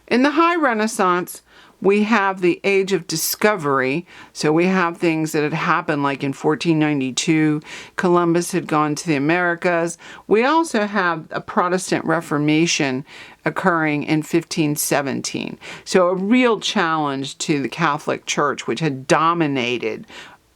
In the High Renaissance, we have the age of discovery. So we have things that had happened like in 1492, Columbus had gone to the Americas. We also have a Protestant Reformation occurring in 1517. So a real challenge to the Catholic Church, which had dominated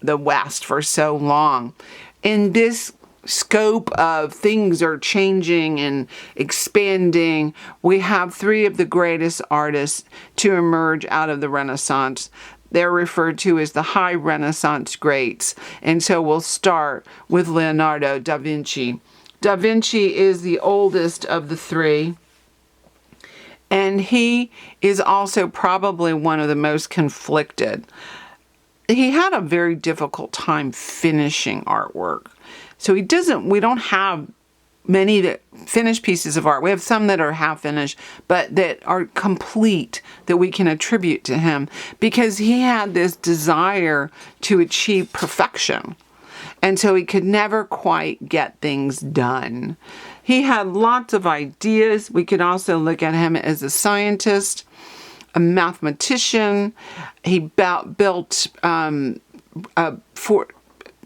the West for so long. In this scope of things are changing and expanding, we have three of the greatest artists to emerge out of the Renaissance. They're referred to as the High Renaissance greats. And so we'll start with Leonardo da Vinci. Da Vinci is the oldest of the three, and he is also probably one of the most conflicted. He had a very difficult time finishing artwork. So we don't have many finished pieces of art. We have some that are half finished, but that are complete, that we can attribute to him, because he had this desire to achieve perfection. And so he could never quite get things done. He had lots of ideas. We could also look at him as a scientist, a mathematician. He built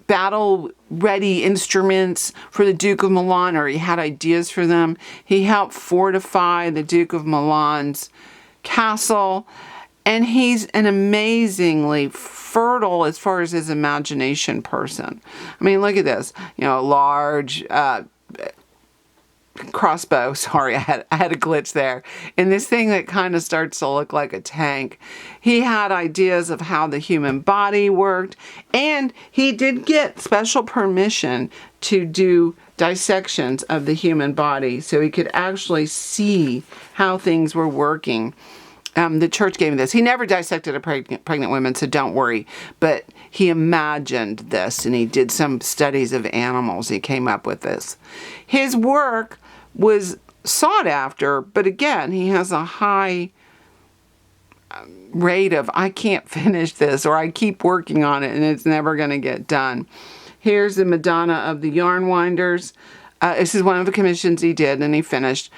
battle-ready instruments for the Duke of Milan, or he had ideas for them. He helped fortify the Duke of Milan's castle, and he's an amazingly fertile, as far as his imagination, person. I mean, look at this, large crossbow. Sorry, I had a glitch there. And this thing that kind of starts to look like a tank. He had ideas of how the human body worked, and he did get special permission to do dissections of the human body so he could actually see how things were working. The church gave him this. He never dissected a pregnant woman, so don't worry. But he imagined this, and he did some studies of animals. He came up with this. His work was sought after, but again, he has a high rate of, I can't finish this, or I keep working on it, and it's never going to get done. Here's the Madonna of the Yarn Winders. This is one of the commissions he did, and he finished.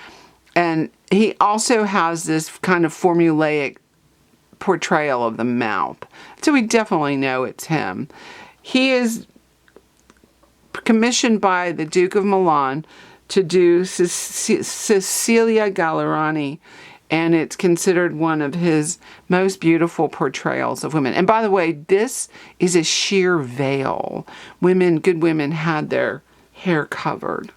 And he also has this kind of formulaic portrayal of the mouth. So we definitely know it's him. He is commissioned by the Duke of Milan to do Cecilia Gallerani, and it's considered one of his most beautiful portrayals of women. And by the way, this is a sheer veil. Good women had their hair covered.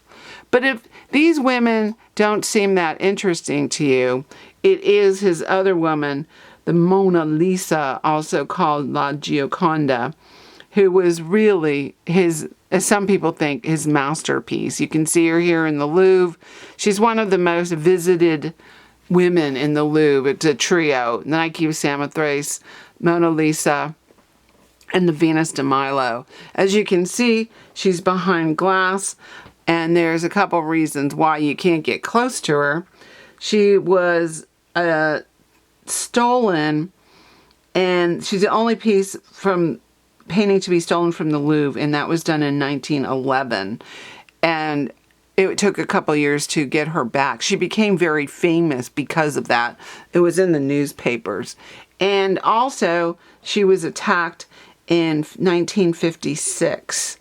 But if these women don't seem that interesting to you, it is his other woman, the Mona Lisa, also called La Gioconda, who was really his, as some people think, his masterpiece. You can see her here in the Louvre. She's one of the most visited women in the Louvre. It's a trio: Nike of Samothrace, Mona Lisa, and the Venus de Milo. As you can see, she's behind glass, and there's a couple reasons why you can't get close to her. She was stolen, and she's the only piece from painting to be stolen from the Louvre, and that was done in 1911. And it took a couple years to get her back. She became very famous because of that. It was in the newspapers. And also, she was attacked in 1956.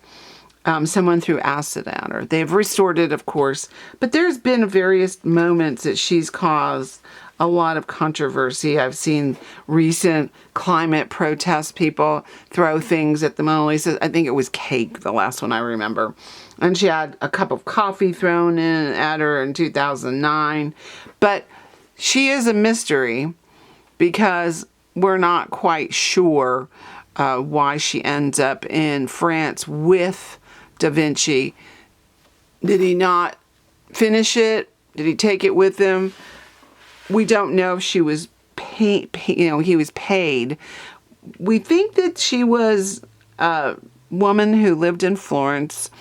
Someone threw acid at her. They've restored it, of course, but there's been various moments that she's caused a lot of controversy. I've seen recent climate protest people throw things at the Mona Lisa. I think it was cake, the last one I remember. And she had a cup of coffee thrown in at her in 2009. But she is a mystery because we're not quite sure why she ends up in France with Da Vinci. Did he not finish it? Did he take it with him? We don't know if she was he was paid. We think that she was a woman who lived in Florence,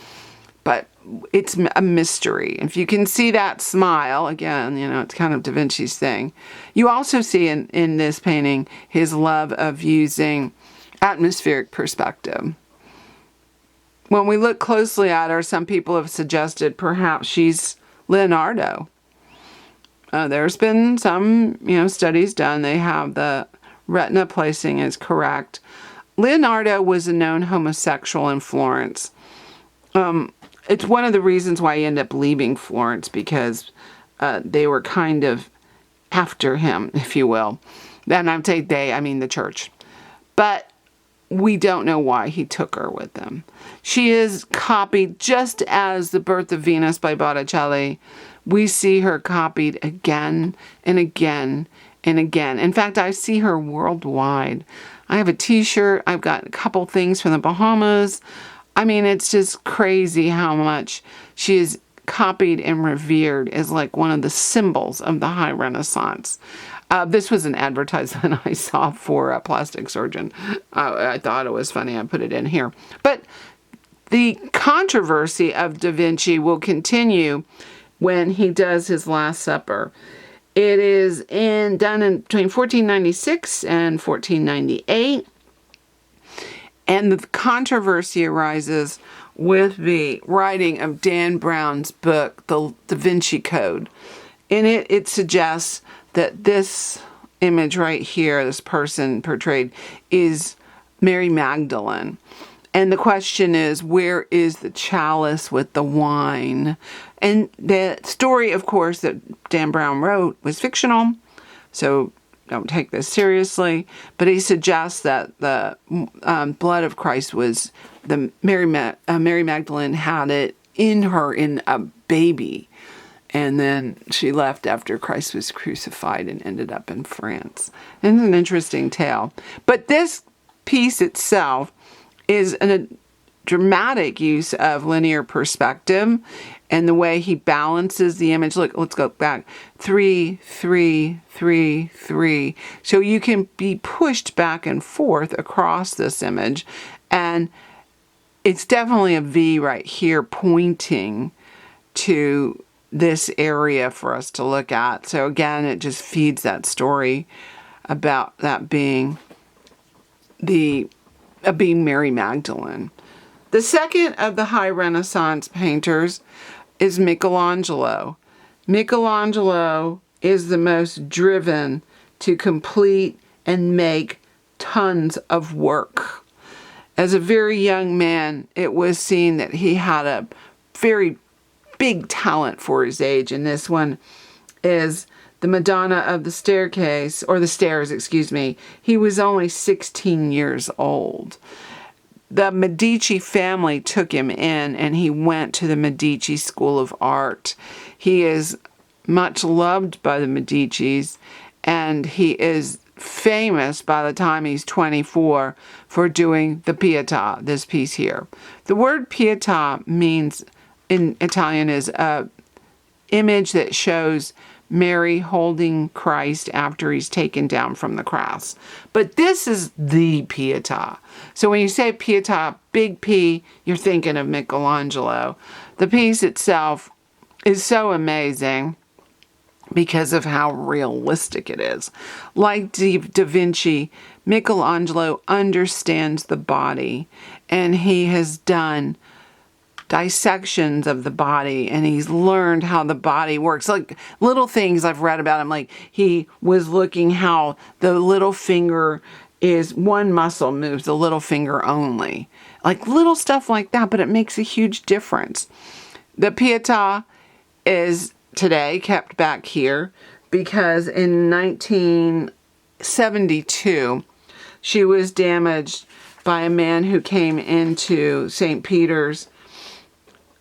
but it's a mystery. If you can see that smile, again, it's kind of Da Vinci's thing. You also see in this painting his love of using atmospheric perspective. When we look closely at her, some people have suggested perhaps she's Leonardo. There's been some, studies done. They have the retina placing is correct. Leonardo was a known homosexual in Florence. It's one of the reasons why he ended up leaving Florence, because they were kind of after him, if you will. And I say they, I mean the church. But we don't know why he took her with him. She is copied just as The Birth of Venus by Botticelli. We see her copied again and again and again. In fact, I see her worldwide. I have a t-shirt. I've got a couple things from the Bahamas. I mean, it's just crazy how much she is copied and revered as like one of the symbols of the High Renaissance. This was an advertisement I saw for a plastic surgeon. I thought it was funny. I put it in here. But the controversy of Da Vinci will continue when he does his Last Supper. It is done in between 1496 and 1498. And the controversy arises with the writing of Dan Brown's book, The Da Vinci Code. In it, it suggests that this image right here, this person portrayed, is Mary Magdalene. And the question is, where is the chalice with the wine? And the story, of course, that Dan Brown wrote was fictional, so don't take this seriously. But he suggests that the blood of Christ was Mary Magdalene had it in her in a baby. And then she left after Christ was crucified and ended up in France. And it's an interesting tale. But this piece itself is a dramatic use of linear perspective and the way he balances the image. Look, let's go back. 3, 3, 3, 3. So you can be pushed back and forth across this image. And it's definitely a V right here pointing to this area for us to look at. So again, it just feeds that story about that being being Mary Magdalene. The second of the High Renaissance painters is Michelangelo. Michelangelo is the most driven to complete and make tons of work. As a very young man, it was seen that he had a very big talent for his age, and this one is the Madonna of the Staircase, or the Stairs, excuse me. He was only 16 years old. The Medici family took him in, and he went to the Medici School of Art. He is much loved by the Medicis, and he is famous by the time he's 24 for doing the Pietà, this piece here. The word Pietà means, in Italian, is a image that shows Mary holding Christ after he's taken down from the cross. But this is the Pietà. So when you say Pietà, big P, you're thinking of Michelangelo. The piece itself is so amazing because of how realistic it is. Like Da Vinci, Michelangelo understands the body, and he has done dissections of the body, and he's learned how the body works. Like little things I've read about him, like he was looking how the little finger is, one muscle moves the little finger only. Like little stuff like that, but it makes a huge difference. The Pietà is today kept back here because in 1972, she was damaged by a man who came into St. Peter's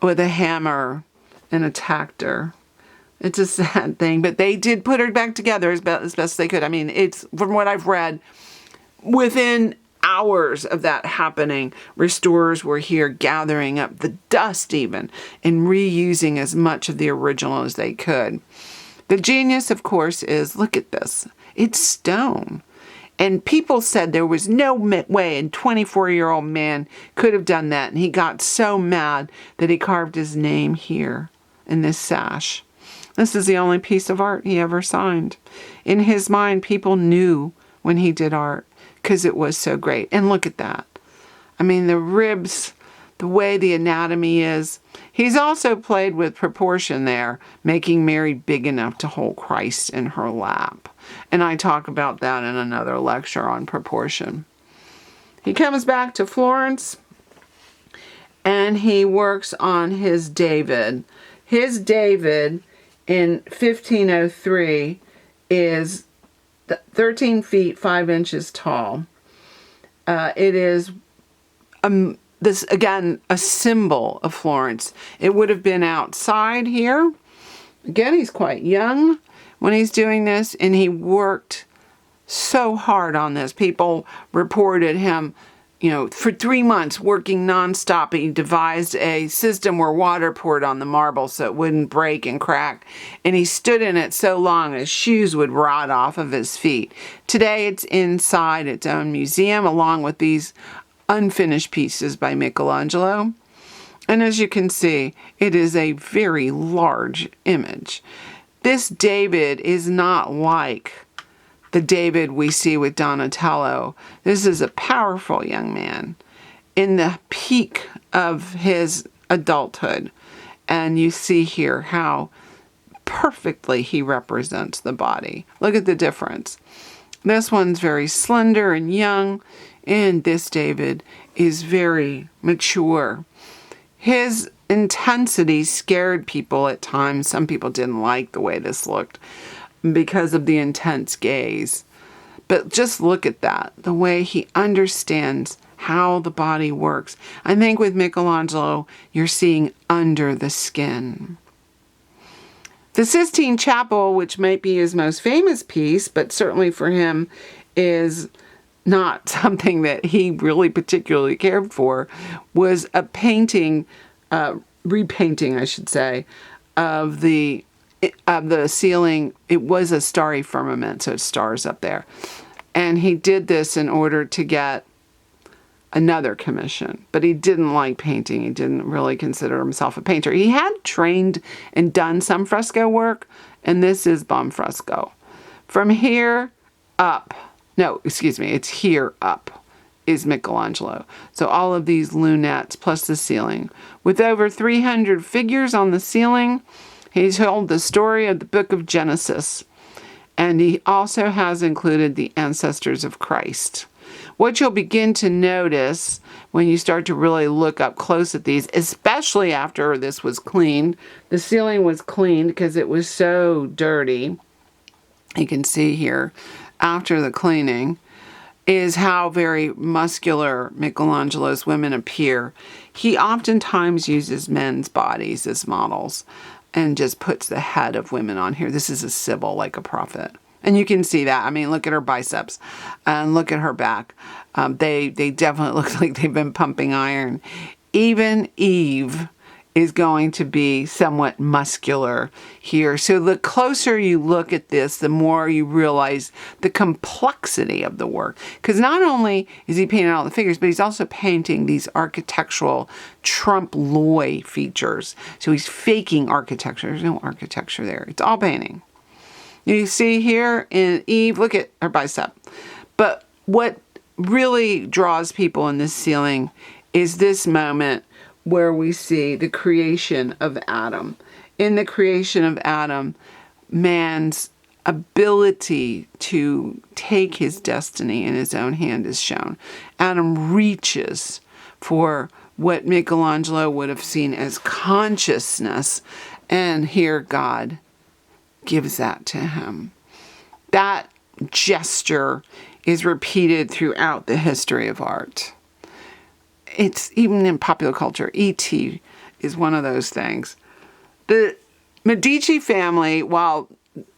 with a hammer and attacked her. It's a sad thing, but they did put her back together as best they could. I mean, it's, from what I've read, within hours of that happening, restorers were here gathering up the dust even and reusing as much of the original as they could. The genius, of course, is, look at this. It's stone. And people said there was no way a 24-year-old man could have done that. And he got so mad that he carved his name here in this sash. This is the only piece of art he ever signed. In his mind, people knew when he did art because it was so great. And look at that. I mean, the ribs, the way the anatomy is. He's also played with proportion there, making Mary big enough to hold Christ in her lap. And I talk about that in another lecture on proportion. He comes back to Florence and he works on his David. His David in 1503 is 13 feet 5 inches tall. It is this again a symbol of Florence. It would have been outside here. Again, he's quite young when he's doing this, and he worked so hard on this. People reported him, for 3 months working nonstop. He devised a system where water poured on the marble so it wouldn't break and crack. And he stood in it so long his shoes would rot off of his feet. Today it's inside its own museum along with these unfinished pieces by Michelangelo. And as you can see, it is a very large image. This David is not like the David we see with Donatello. This is a powerful young man in the peak of his adulthood. And you see here how perfectly he represents the body. Look at the difference. This one's very slender and young, and this David is very mature. His intensity scared people at times. Some people didn't like the way this looked because of the intense gaze. But just look at that, the way he understands how the body works. I think with Michelangelo, you're seeing under the skin. The Sistine Chapel, which might be his most famous piece, but certainly for him is not something that he really particularly cared for, was a painting, repainting, I should say, of the ceiling. It was a starry firmament, so it's stars up there. And he did this in order to get another commission, but he didn't like painting. He didn't really consider himself a painter. He had trained and done some fresco work, and this is Buonfresco. From here up, it's here up is Michelangelo. So all of these lunettes plus the ceiling. With over 300 figures on the ceiling, he's told the story of the book of Genesis. And he also has included the ancestors of Christ. What you'll begin to notice when you start to really look up close at these, especially after this was cleaned, the ceiling was cleaned because it was so dirty. You can see here after the cleaning is how very muscular Michelangelo's women appear. He oftentimes uses men's bodies as models and just puts the head of women on here. This is a Sibyl, like a prophet. And you can see that. I mean, look at her biceps and look at her back. They definitely look like they've been pumping iron. Even Eve is going to be somewhat muscular here. So the closer you look at this, the more you realize the complexity of the work. Because not only is he painting all the figures, but he's also painting these architectural trompe l'oeil features. So he's faking architecture. There's no architecture there. It's all painting. You see here in Eve, look at her bicep. But what really draws people in this ceiling is this moment where we see the creation of Adam. In the creation of Adam, man's ability to take his destiny in his own hand is shown. Adam reaches for what Michelangelo would have seen as consciousness, and here God gives that to him. That gesture is repeated throughout the history of art. It's even in popular culture. E.T. is one of those things. The Medici family, while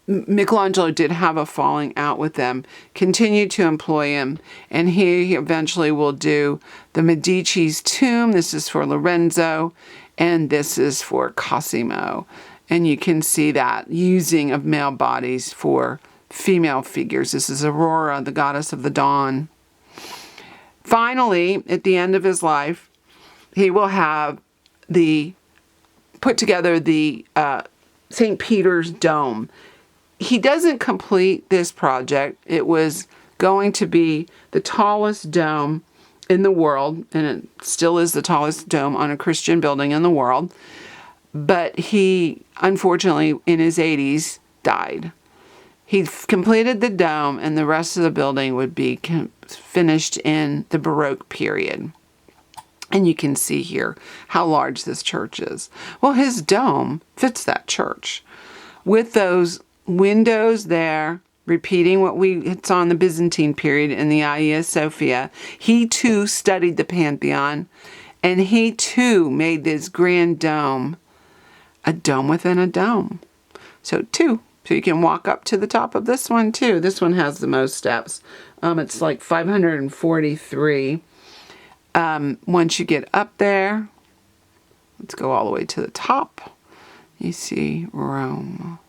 Michelangelo did have a falling out with them, continued to employ him, and he eventually will do the Medici's tomb. This is for Lorenzo, and this is for Cosimo. And you can see that using of male bodies for female figures. This is Aurora, the goddess of the dawn. Finally, at the end of his life, he will have put together the St. Peter's Dome. He doesn't complete this project. It was going to be the tallest dome in the world, and it still is the tallest dome on a Christian building in the world. But he, unfortunately, in his 80s, died. He completed the dome, and the rest of the building would be finished in the Baroque period. And you can see here how large this church is. Well, his dome fits that church with those windows there, repeating what we saw in the Byzantine period in the Hagia Sophia. He too studied the Pantheon, and he too made this grand dome a dome within a dome. So two. So you can walk up to the top of this one too. This one has the most steps. It's like 543. Once you get up there, let's go all the way to the top. You see Rome.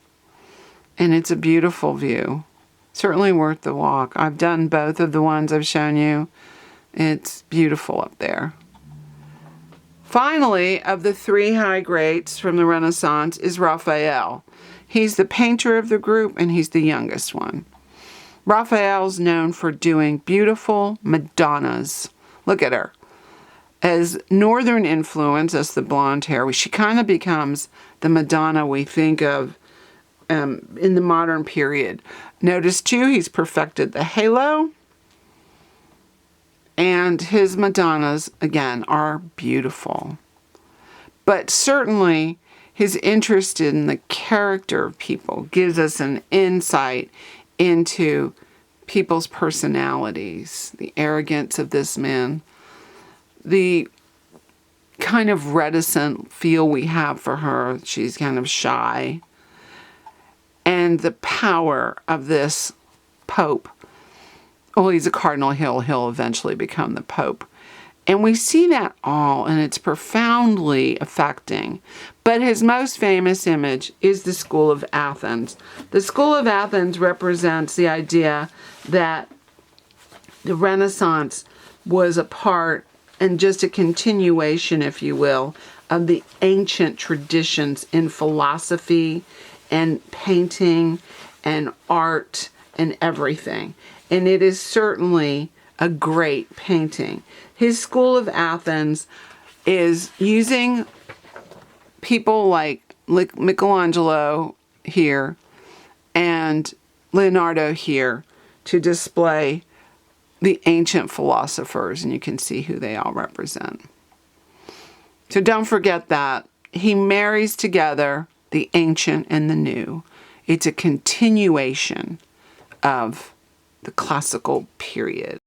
And it's a beautiful view. Certainly worth the walk. I've done both of the ones I've shown you. It's beautiful up there. Finally, of the three high greats from the Renaissance is Raphael. He's the painter of the group, and he's the youngest one. Raphael's known for doing beautiful Madonnas. Look at her. As northern influence, as the blonde hair, she kind of becomes the Madonna we think of in the modern period. Notice too, he's perfected the halo. And his Madonnas, again, are beautiful. But certainly, his interest in the character of people gives us an insight into people's personalities, the arrogance of this man, the kind of reticent feel we have for her. She's kind of shy. And the power of this Pope. Well, he's a cardinal. He'll eventually become the Pope. And we see that all, and it's profoundly affecting. But his most famous image is the School of Athens. The School of Athens represents the idea that the Renaissance was a part and just a continuation, if you will, of the ancient traditions in philosophy and painting and art and everything. And it is certainly a great painting. His School of Athens is using people like Michelangelo here and Leonardo here to display the ancient philosophers, and you can see who they all represent. So don't forget that. He marries together the ancient and the new. It's a continuation of the classical period.